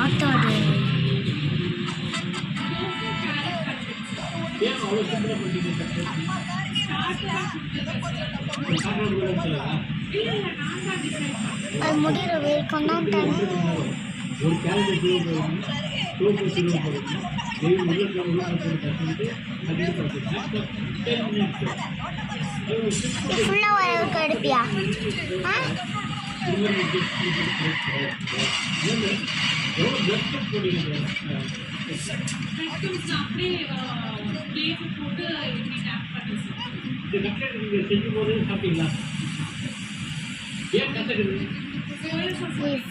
ஆத்தாடு அது முடிகிற வரைக்கும் தான் டைம். ஃபுல்லாக வரவுக்கு எடுப்பியா?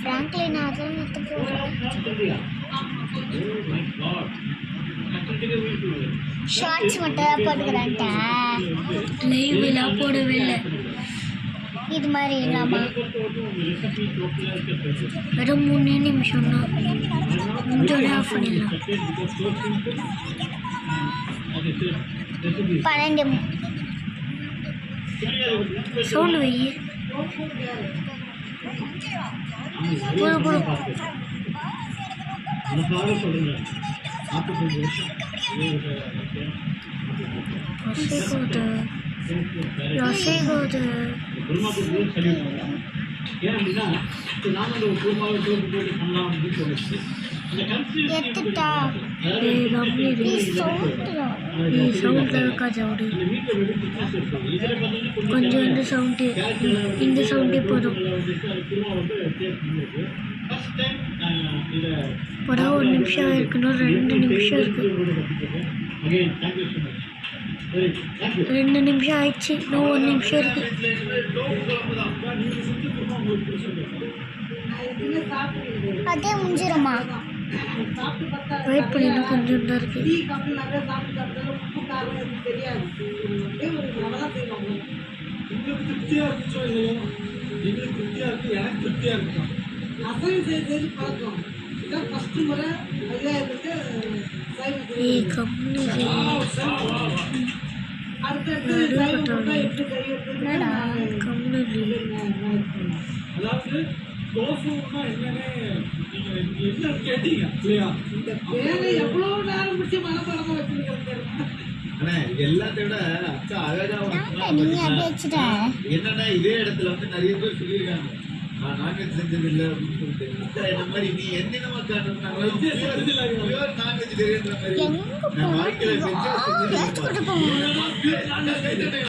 ஃப்ராங்க்லின் அதெல்லாம் எடுத்து போகிறேன். ஷார்ட்ஸ் மட்டும் தான் போட்டுக்கிறேன்ட்ட, லைவ்லாம் போடவே இல்லை. இது மாதிரி இல்லாமல் வெறும் 3 நிமிஷம் தான், கொஞ்சம் ஆஃப் பண்ணிடலாம். 12 சவுண்டு வை. போடு போடு. ரசிகோது எத்துட்டா சவுண்டில் இருக்கா சவுண்டு, கொஞ்சம் இந்த சவுண்டு, இந்த சவுண்டே போதும். போடா 1 நிமிஷம் இருக்கணும், 2 நிமிஷம் இருக்கு. 2 நிமிஷம் ஆயிடுச்சு, இன்னும் 1 நிமிஷம் இருக்கு. அதே முடிஞ்சிருமா? வெயிட் பண்ணிடணும், கொஞ்சம் தான் இருக்கு. எல்லாத்தையும் விட அச்சா அழகா என்னன்னா இதே இடத்துல வந்து நிறைய பேர் சொல்லியிருக்காங்க, நான்வெஜ் செஞ்சது இல்லை அப்படின்னு சொல்லிட்டு. இந்த மாதிரி நீ என்னென்ன நான்வெஜிடேரியன்ற மாதிரி நான் வாழ்க்கையில செஞ்ச